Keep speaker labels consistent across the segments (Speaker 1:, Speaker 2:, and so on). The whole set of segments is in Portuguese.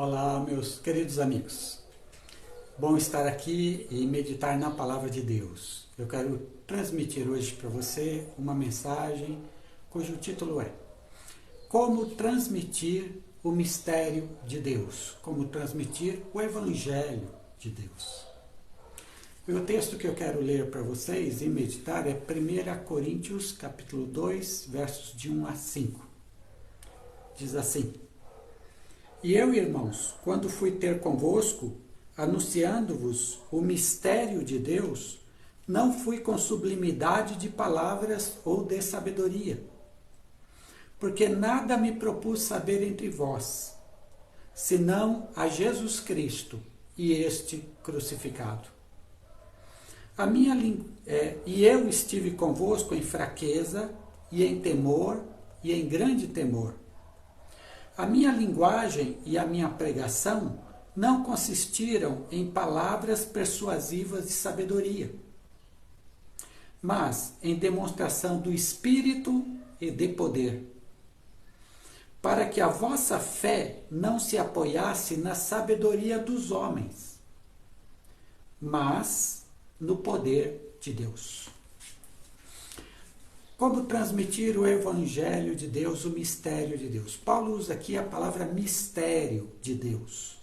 Speaker 1: Olá, meus queridos amigos. Bom estar aqui e meditar na Palavra de Deus. Eu quero transmitir hoje para você uma mensagem cujo título é Como transmitir o mistério de Deus, como transmitir o Evangelho de Deus. E o texto que eu quero ler para vocês e meditar é 1 Coríntios, capítulo 2, versos de 1 a 5. Diz assim: E eu, irmãos, quando fui ter convosco, anunciando-vos o mistério de Deus, não fui com sublimidade de palavras ou de sabedoria, porque nada me propus saber entre vós, senão a Jesus Cristo e este crucificado. E eu estive convosco em fraqueza, e em temor, e em grande temor. A minha linguagem e a minha pregação não consistiram em palavras persuasivas de sabedoria, mas em demonstração do Espírito e de poder, para que a vossa fé não se apoiasse na sabedoria dos homens, mas no poder de Deus. Como transmitir o Evangelho de Deus, o mistério de Deus? Paulo usa aqui a palavra mistério de Deus.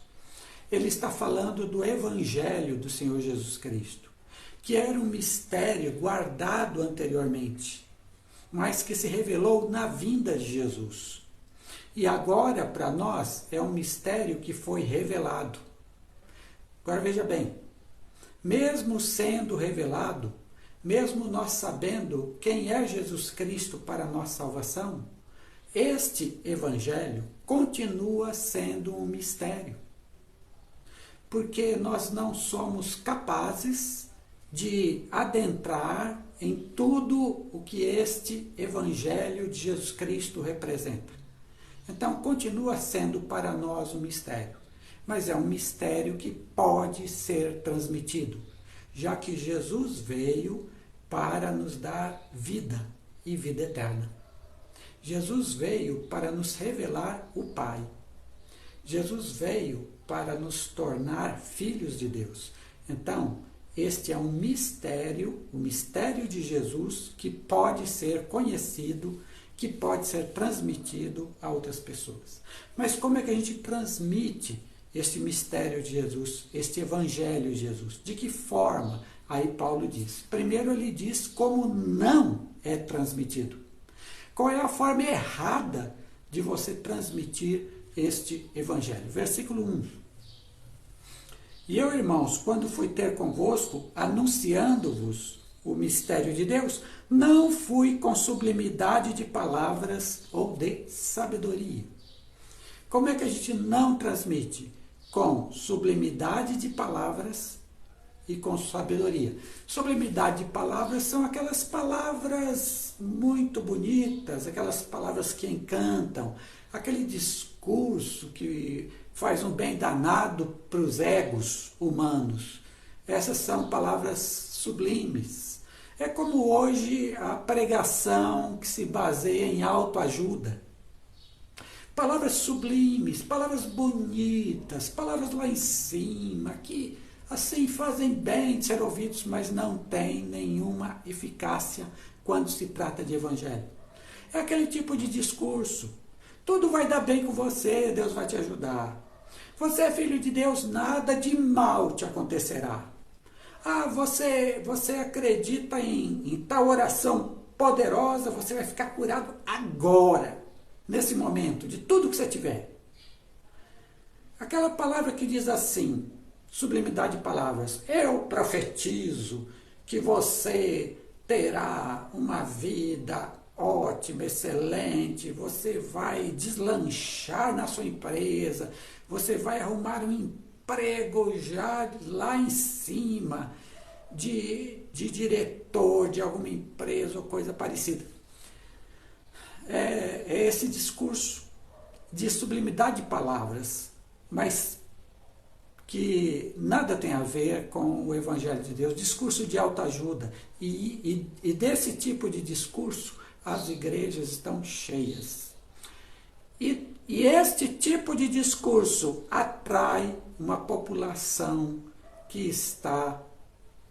Speaker 1: Ele está falando do Evangelho do Senhor Jesus Cristo, que era um mistério guardado anteriormente, mas que se revelou na vinda de Jesus. E agora, para nós, é um mistério que foi revelado. Agora veja bem, mesmo sendo revelado, mesmo nós sabendo quem é Jesus Cristo para a nossa salvação, este Evangelho continua sendo um mistério. Porque nós não somos capazes de adentrar em tudo o que este Evangelho de Jesus Cristo representa. Então, continua sendo para nós um mistério. Mas é um mistério que pode ser transmitido, já que Jesus veio para nos dar vida e vida eterna. Jesus veio para nos revelar o Pai. Jesus veio para nos tornar filhos de Deus. Então, este é um mistério, o mistério de Jesus, que pode ser conhecido, que pode ser transmitido a outras pessoas. Mas como é que a gente transmite este mistério de Jesus, este Evangelho de Jesus? De que forma? Aí Paulo diz. Primeiro ele diz como não é transmitido. Qual é a forma errada de você transmitir este Evangelho? Versículo 1. E eu, irmãos, quando fui ter convosco, anunciando-vos o mistério de Deus, não fui com sublimidade de palavras ou de sabedoria. Como é que a gente não transmite? Com sublimidade de palavras e com sabedoria. Sublimidade de palavras são aquelas palavras muito bonitas, aquelas palavras que encantam, aquele discurso que faz um bem danado para os egos humanos. Essas são palavras sublimes. É como hoje a pregação que se baseia em autoajuda. Palavras sublimes, palavras bonitas, palavras lá em cima, que assim fazem bem de ser ouvidos, mas não têm nenhuma eficácia quando se trata de Evangelho. É aquele tipo de discurso. Tudo vai dar bem com você, Deus vai te ajudar. Você é filho de Deus, nada de mal te acontecerá. Você acredita em tal oração poderosa, você vai ficar curado agora, nesse momento, de tudo que você tiver. Aquela palavra que diz assim, sublimidade de palavras, eu profetizo que você terá uma vida ótima, excelente, você vai deslanchar na sua empresa, você vai arrumar um emprego já lá em cima, de diretor de alguma empresa ou coisa parecida. É esse discurso de sublimidade de palavras, mas que nada tem a ver com o Evangelho de Deus, discurso de autoajuda. E desse tipo de discurso, as igrejas estão cheias. E E este tipo de discurso atrai uma população que está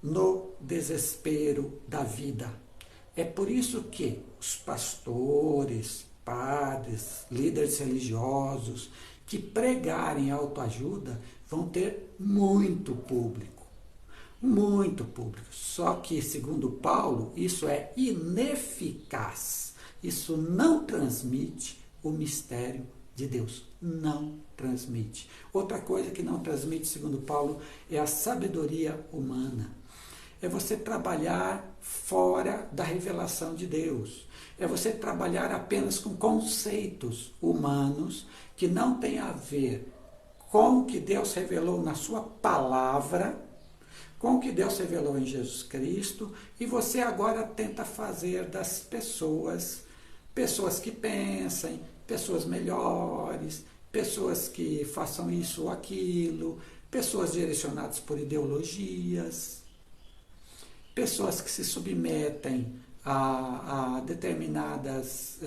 Speaker 1: no desespero da vida. É por isso que os pastores, padres, líderes religiosos que pregarem autoajuda vão ter muito público. Muito público. Só que, segundo Paulo, isso é ineficaz. Isso não transmite o mistério de Deus. Não transmite. Outra coisa que não transmite, segundo Paulo, é a sabedoria humana. É você trabalhar fora da revelação de Deus. É você trabalhar apenas com conceitos humanos que não têm a ver com o que Deus revelou na sua palavra, com o que Deus revelou em Jesus Cristo, e você agora tenta fazer das pessoas que pensem, pessoas melhores, pessoas que façam isso ou aquilo, pessoas direcionadas por ideologias, pessoas que se submetem a determinadas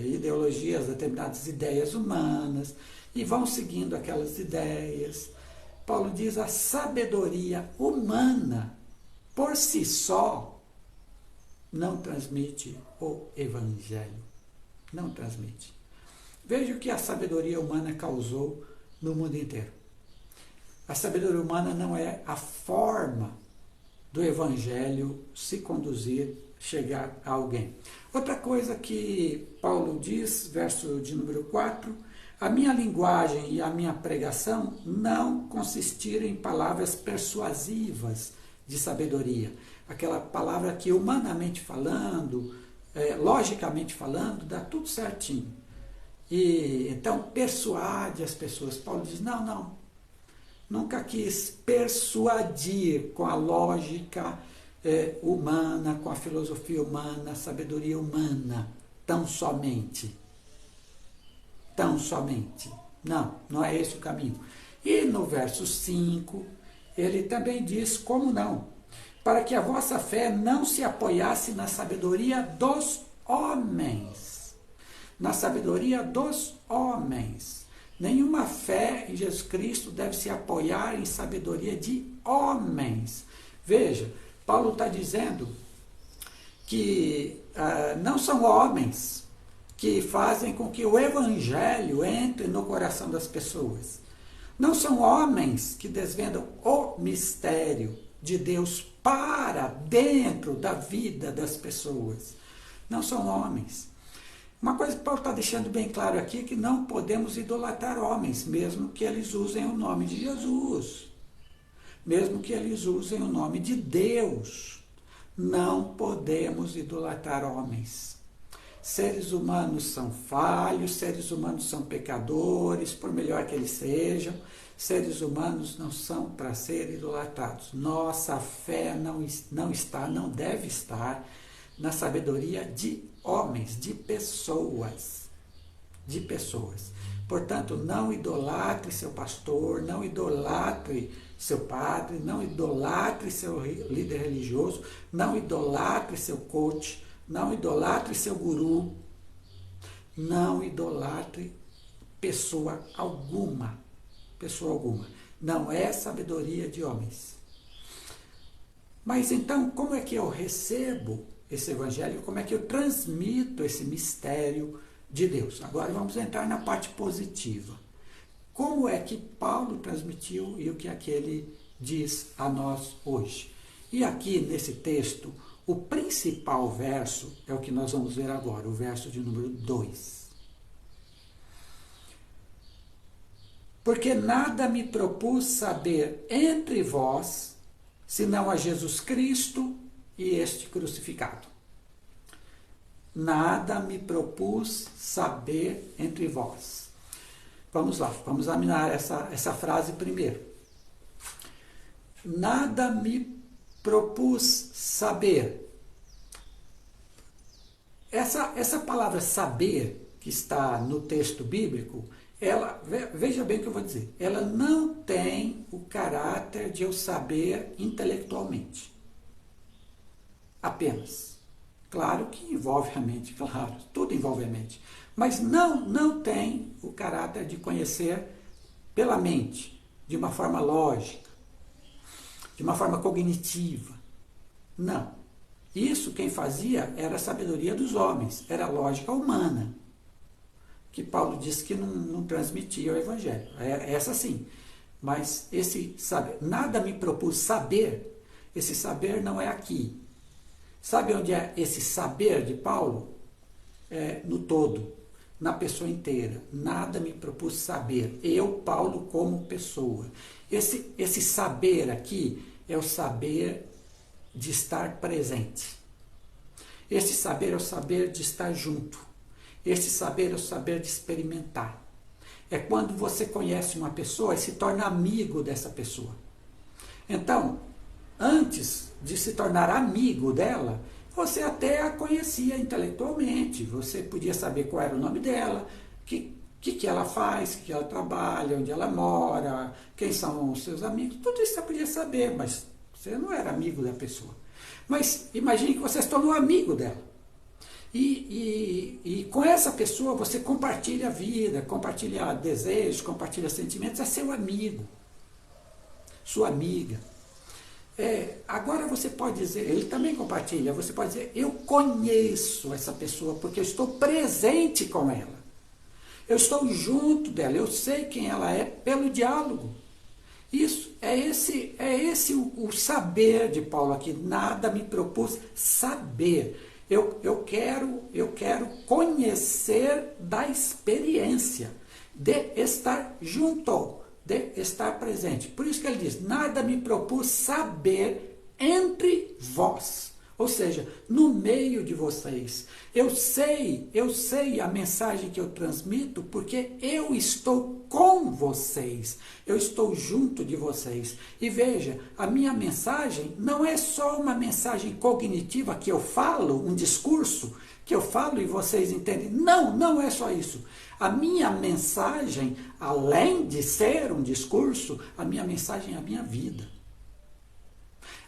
Speaker 1: ideologias, determinadas ideias humanas, e vão seguindo aquelas ideias. Paulo diz: a sabedoria humana, por si só, não transmite o Evangelho. Não transmite. Veja o que a sabedoria humana causou no mundo inteiro. A sabedoria humana não é a forma do Evangelho se conduzir, chegar a alguém. Outra coisa que Paulo diz, verso de número 4, a minha linguagem e a minha pregação não consistiram em palavras persuasivas de sabedoria. Aquela palavra que, humanamente falando, logicamente falando, dá tudo certinho. E então persuade as pessoas. Paulo diz: não. Nunca quis persuadir com a lógica humana, com a filosofia humana, a sabedoria humana, tão somente. Tão somente. Não é esse o caminho. E no verso 5, ele também diz: como não? Para que a vossa fé não se apoiasse na sabedoria dos homens. Na sabedoria dos homens. Nenhuma fé em Jesus Cristo deve se apoiar em sabedoria de homens. Veja, Paulo está dizendo que não são homens que fazem com que o Evangelho entre no coração das pessoas. Não são homens que desvendam o mistério de Deus para dentro da vida das pessoas. Não são homens. Uma coisa que Paulo está deixando bem claro aqui é que não podemos idolatrar homens, mesmo que eles usem o nome de Jesus. Mesmo que eles usem o nome de Deus. Não podemos idolatrar homens. Seres humanos são falhos, seres humanos são pecadores, por melhor que eles sejam. Seres humanos não são para ser idolatrados. Nossa fé não deve estar na sabedoria de homens, de pessoas. De pessoas. Portanto, não idolatre seu pastor, não idolatre seu padre, não idolatre seu líder religioso, não idolatre seu coach, não idolatre seu guru, não idolatre pessoa alguma. Pessoa alguma. Não é sabedoria de homens. Mas então, como é que eu recebo esse evangelho? Como é que eu transmito esse mistério de Deus? Agora vamos entrar na parte positiva. Como é que Paulo transmitiu e o que é que ele diz a nós hoje? E aqui nesse texto, o principal verso é o que nós vamos ver agora, o verso de número 2. Porque nada me propus saber entre vós, senão a Jesus Cristo e este crucificado. Nada me propus saber entre vós. Vamos lá, vamos examinar essa frase primeiro. Nada me propus saber. Essa palavra saber, que está no texto bíblico, ela, veja bem o que eu vou dizer, ela não tem o caráter de eu saber intelectualmente. Apenas. Claro que envolve a mente, claro, tudo envolve a mente. mas não tem o caráter de conhecer pela mente, de uma forma lógica, de uma forma cognitiva. Não. Isso quem fazia era a sabedoria dos homens, era a lógica humana, que Paulo disse que não transmitia o Evangelho. É essa sim. Mas esse saber, nada me propus saber, esse saber não é aqui. Sabe onde é esse saber de Paulo? É no todo, na pessoa inteira. Nada me propus saber. Eu, Paulo, como pessoa. Esse saber aqui é o saber de estar presente. Esse saber é o saber de estar junto. Esse saber é o saber de experimentar. É quando você conhece uma pessoa e se torna amigo dessa pessoa. Então, antes de se tornar amigo dela, você até a conhecia intelectualmente. Você podia saber qual era o nome dela, o que ela faz, o que ela trabalha, onde ela mora, quem são os seus amigos. Tudo isso você podia saber, mas você não era amigo da pessoa. Mas imagine que você se tornou amigo dela. E com essa pessoa você compartilha a vida, compartilha desejos, compartilha sentimentos, é seu amigo, sua amiga. Agora você pode dizer, ele também compartilha, você pode dizer, eu conheço essa pessoa porque eu estou presente com ela. Eu estou junto dela, eu sei quem ela é pelo diálogo. Isso é esse o saber de Paulo aqui. Nada me propus saber. Eu quero conhecer da experiência, de estar junto, de estar presente. Por isso que ele diz, nada me propus saber entre vós. Ou seja, no meio de vocês. Eu sei a mensagem que eu transmito porque eu estou com vocês. Eu estou junto de vocês. E veja, a minha mensagem não é só uma mensagem cognitiva que eu falo, um discurso que eu falo e vocês entendem. Não é só isso. A minha mensagem, além de ser um discurso, a minha mensagem é a minha vida.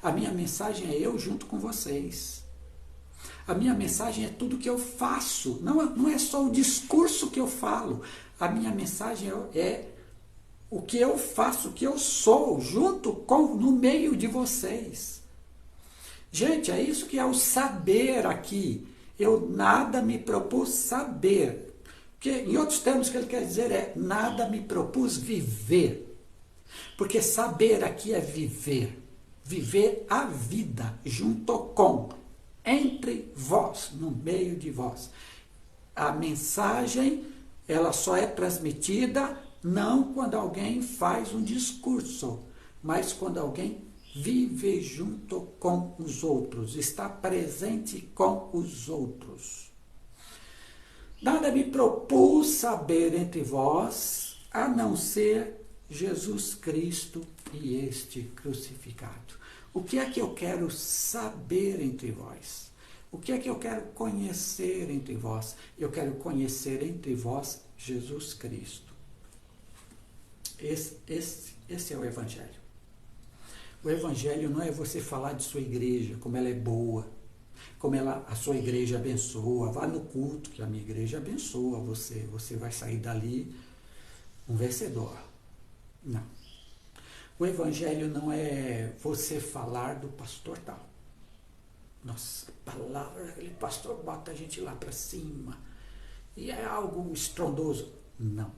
Speaker 1: A minha mensagem é eu junto com vocês. A minha mensagem é tudo que eu faço. Não é só o discurso que eu falo. A minha mensagem é o que eu faço, o que eu sou, no meio de vocês. Gente, é isso que é o saber aqui. Eu nada me propus saber. Porque, em outros termos, o que ele quer dizer é nada me propus viver. Porque saber aqui é viver. Viver a vida junto com, entre vós, no meio de vós. A mensagem, ela só é transmitida não quando alguém faz um discurso, mas quando alguém vive junto com os outros, está presente com os outros. Nada me propus saber entre vós, a não ser Jesus Cristo e este crucificado. O que é que eu quero saber entre vós? O que é que eu quero conhecer entre vós? Eu quero conhecer entre vós Jesus Cristo. Esse é o Evangelho. O Evangelho não é você falar de sua igreja, como ela é boa, como a sua igreja abençoa. Vá no culto que a minha igreja abençoa você. Você vai sair dali um vencedor. Não. O Evangelho não é você falar do pastor tal. Nossa, a palavra, aquele pastor bota a gente lá para cima. E é algo estrondoso. Não.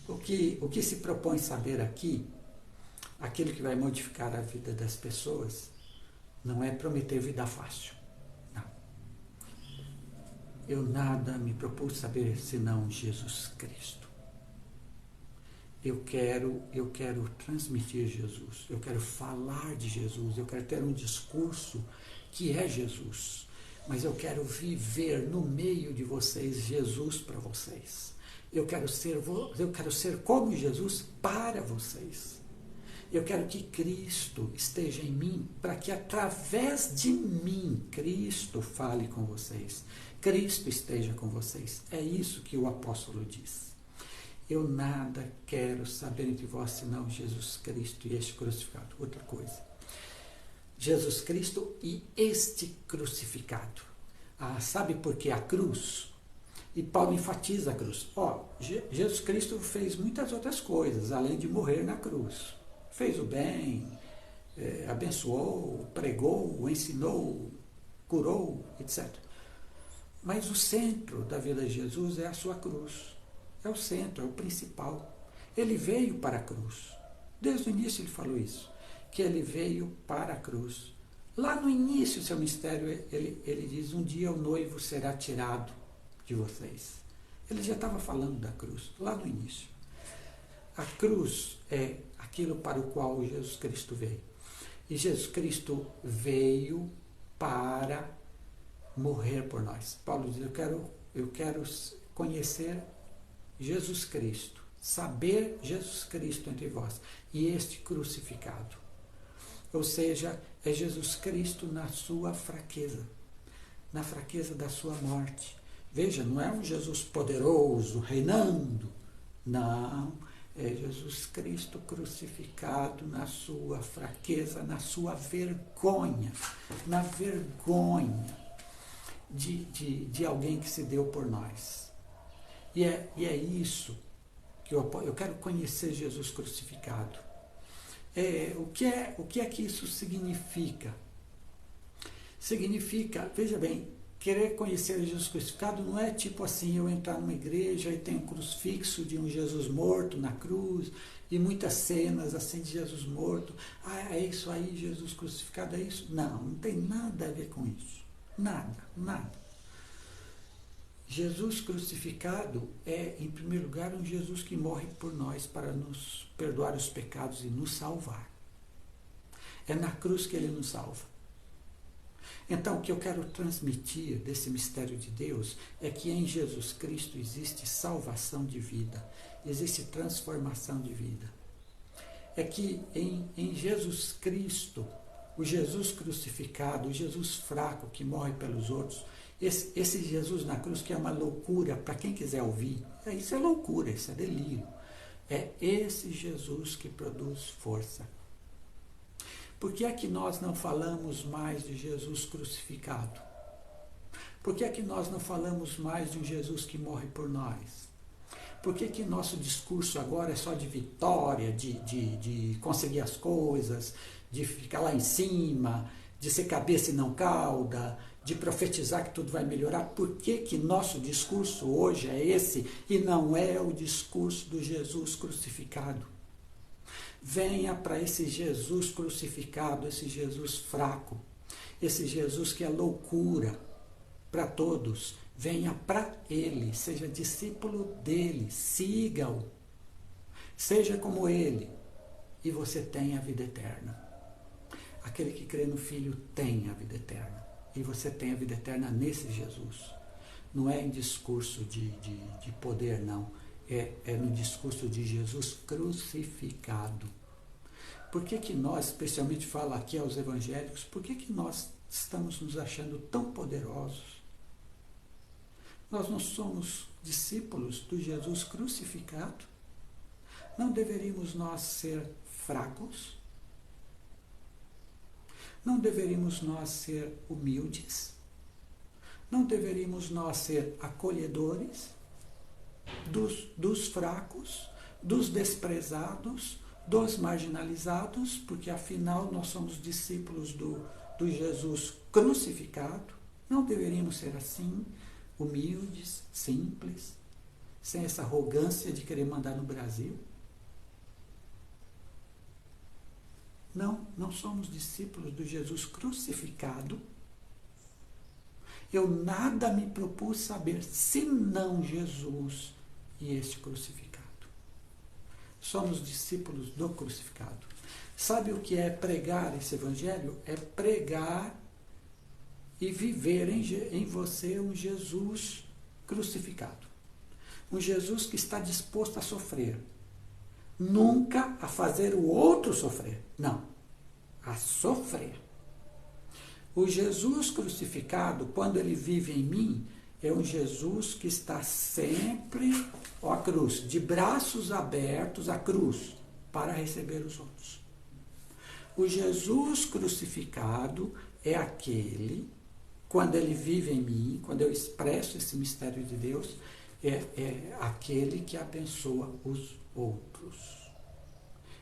Speaker 1: O que se propõe saber aqui, aquilo que vai modificar a vida das pessoas, não é prometer vida fácil. Não. Eu nada me propus saber senão Jesus Cristo. Eu quero transmitir Jesus, eu quero falar de Jesus, eu quero ter um discurso que é Jesus, mas eu quero viver no meio de vocês Jesus para vocês. Eu quero ser como Jesus para vocês. Eu quero que Cristo esteja em mim para que através de mim Cristo fale com vocês. Cristo esteja com vocês. É isso que o apóstolo diz. Eu nada quero saber entre vós senão Jesus Cristo e este crucificado. Outra coisa. Jesus Cristo e este crucificado. Sabe por que a cruz? E Paulo enfatiza a cruz. Jesus Cristo fez muitas outras coisas, além de morrer na cruz. Fez o bem, abençoou, pregou, ensinou, curou, etc. Mas o centro da vida de Jesus é a sua cruz. É o centro, é o principal. Ele veio para a cruz. Desde o início ele falou isso, que ele veio para a cruz. Lá no início do seu mistério, ele diz, um dia o noivo será tirado de vocês. Ele já estava falando da cruz, lá no início. A cruz é aquilo para o qual Jesus Cristo veio. E Jesus Cristo veio para morrer por nós. Paulo diz, eu quero conhecer Jesus Cristo, saber Jesus Cristo entre vós, e este crucificado. Ou seja, é Jesus Cristo na sua fraqueza, na fraqueza da sua morte. Veja, não é um Jesus poderoso, reinando. Não, é Jesus Cristo crucificado na sua fraqueza, na sua vergonha, na vergonha de alguém que se deu por nós. E é isso que eu quero conhecer Jesus crucificado. O que é que isso significa? Significa, veja bem, querer conhecer Jesus crucificado não é tipo assim, eu entrar numa igreja e tem um crucifixo de um Jesus morto na cruz, e muitas cenas assim de Jesus morto. É isso aí, Jesus crucificado, é isso? Não tem nada a ver com isso. Nada. Jesus crucificado é, em primeiro lugar, um Jesus que morre por nós para nos perdoar os pecados e nos salvar. É na cruz que ele nos salva. Então, o que eu quero transmitir desse mistério de Deus é que em Jesus Cristo existe salvação de vida, existe transformação de vida. É que em Jesus Cristo, o Jesus crucificado, o Jesus fraco que morre pelos outros, esse Jesus na cruz que é uma loucura para quem quiser ouvir, isso é loucura, isso é delírio. É esse Jesus que produz força. Por que é que nós não falamos mais de Jesus crucificado? Por que é que nós não falamos mais de um Jesus que morre por nós? Por que nosso discurso agora é só de vitória, de conseguir as coisas, de ficar lá em cima, de ser cabeça e não cauda, de profetizar que tudo vai melhorar? Por que nosso discurso hoje é esse e não é o discurso do Jesus crucificado? Venha para esse Jesus crucificado, esse Jesus fraco, esse Jesus que é loucura para todos. Venha para ele, seja discípulo dele, siga-o, seja como ele, e você tem a vida eterna. Aquele que crê no Filho tem a vida eterna, e você tem a vida eterna nesse Jesus. Não é em discurso de poder, não. É no discurso de Jesus crucificado. Por que nós, especialmente falo aqui aos evangélicos, por que nós estamos nos achando tão poderosos? Nós não somos discípulos do Jesus crucificado? Não deveríamos nós ser fracos? Não deveríamos nós ser humildes? Não deveríamos nós ser acolhedores dos fracos, dos desprezados, dos marginalizados, porque afinal nós somos discípulos do Jesus crucificado? Não deveríamos ser assim, humildes, simples, sem essa arrogância de querer mandar no Brasil? Não somos discípulos do Jesus crucificado. Eu nada me propus saber, senão Jesus e este crucificado. Somos discípulos do crucificado. Sabe o que é pregar esse evangelho? É pregar e viver em você um Jesus crucificado. Um Jesus que está disposto a sofrer. Nunca a fazer o outro sofrer. Não. A sofrer. O Jesus crucificado, quando ele vive em mim, é um Jesus que está sempre à cruz, de braços abertos à cruz, para receber os outros. o Jesus crucificado é aquele, quando ele vive em mim, quando eu expresso esse mistério de Deus, é aquele que abençoa os outros.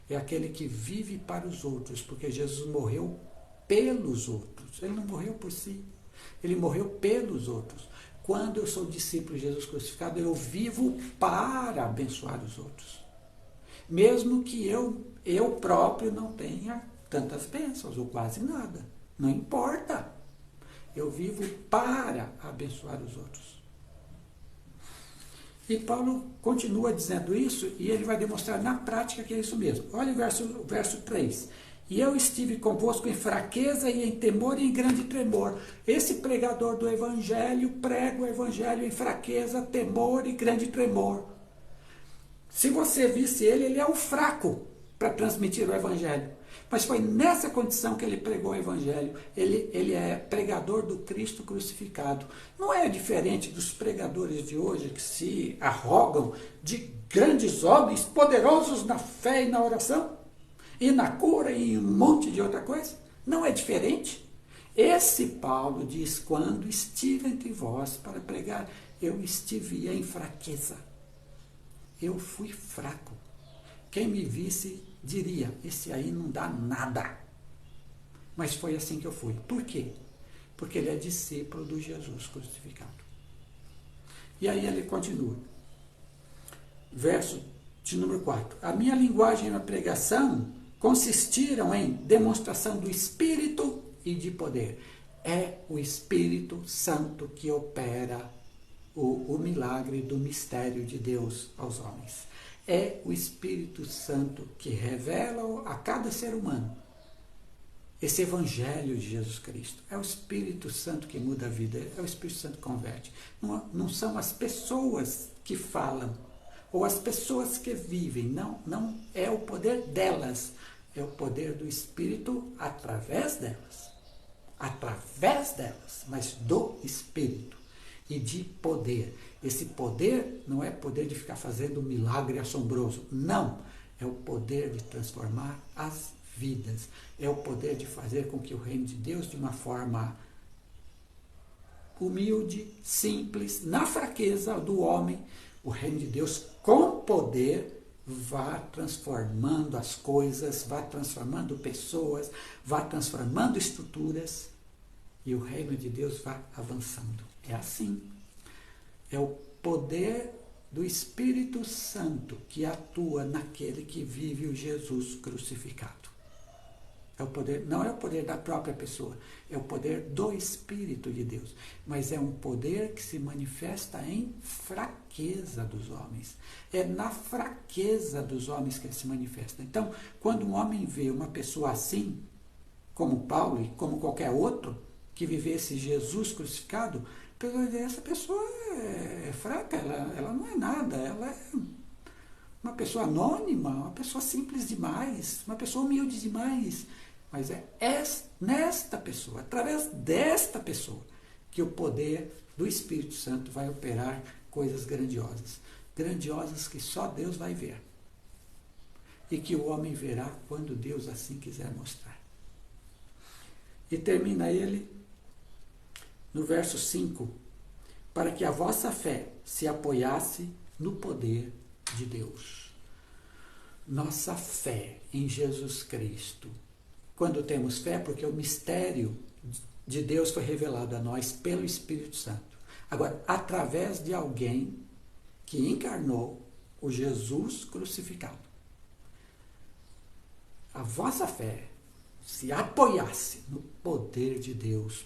Speaker 1: É aquele que vive para os outros, porque Jesus morreu pelos outros. Ele não morreu por si, ele morreu pelos outros. Quando eu sou discípulo de Jesus crucificado, eu vivo para abençoar os outros. Mesmo que eu próprio não tenha tantas bênçãos, ou quase nada. Não importa. Eu vivo para abençoar os outros. E Paulo continua dizendo isso, e ele vai demonstrar na prática que é isso mesmo. Olha o verso 3. E eu estive convosco em fraqueza e em temor e em grande tremor. Esse pregador do Evangelho prega o Evangelho em fraqueza, temor e grande tremor. Se você visse ele é um fraco para transmitir o Evangelho. Mas foi nessa condição que ele pregou o Evangelho. Ele é pregador do Cristo crucificado. Não é diferente dos pregadores de hoje que se arrogam de grandes homens poderosos na fé e na oração, e na cura e um monte de outra coisa. Não é diferente. Esse Paulo diz, quando estive entre vós para pregar, eu estive em fraqueza. Eu fui fraco. Quem me visse diria, esse aí não dá nada. Mas foi assim que eu fui. Por quê? Porque ele é discípulo do Jesus crucificado. E aí ele continua. Verso de número 4. A minha linguagem na pregação consistiram em demonstração do Espírito e de poder. É o Espírito Santo que opera o milagre do mistério de Deus aos homens. É o Espírito Santo que revela a cada ser humano esse Evangelho de Jesus Cristo. É o Espírito Santo que muda a vida, é o Espírito Santo que converte. Não são as pessoas que falam, ou as pessoas que vivem, não é o poder delas, é o poder do Espírito através delas. Através delas, mas do Espírito. E de poder. Esse poder não é poder de ficar fazendo um milagre assombroso. Não. É o poder de transformar as vidas. É o poder de fazer com que o reino de Deus, de uma forma humilde, simples, na fraqueza do homem, o reino de Deus com poder vá transformando as coisas, vá transformando pessoas, vá transformando estruturas e o reino de Deus vá avançando. É assim. É o poder do Espírito Santo que atua naquele que vive o Jesus crucificado. É o poder, não é o poder da própria pessoa, é o poder do Espírito de Deus. Mas é um poder que se manifesta em fraqueza dos homens. É na fraqueza dos homens que ele se manifesta. Então, quando um homem vê uma pessoa assim, como Paulo e como qualquer outro, que vivesse Jesus crucificado, essa pessoa é fraca, ela não é nada, ela é uma pessoa anônima, uma pessoa simples demais, uma pessoa humilde demais. Mas é nesta pessoa, através desta pessoa, que o poder do Espírito Santo vai operar coisas grandiosas. Grandiosas que só Deus vai ver. E que o homem verá quando Deus assim quiser mostrar. E termina ele no verso 5, para que a vossa fé se apoiasse no poder de Deus. Nossa fé em Jesus Cristo. Quando temos fé, porque o mistério de Deus foi revelado a nós pelo Espírito Santo. Agora, através de alguém que encarnou o Jesus crucificado. A vossa fé se apoiasse no poder de Deus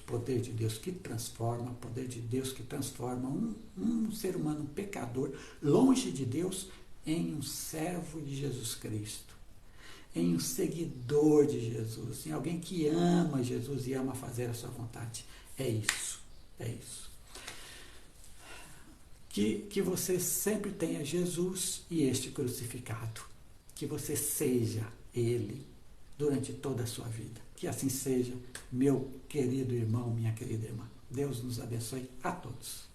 Speaker 1: que transforma, poder de Deus que transforma um ser humano pecador, longe de Deus, em um servo de Jesus Cristo, em um seguidor de Jesus, em alguém que ama Jesus e ama fazer a sua vontade. É isso. Que você sempre tenha Jesus e este crucificado. Que você seja Ele durante toda a sua vida. Que assim seja, meu querido irmão, minha querida irmã. Deus nos abençoe a todos.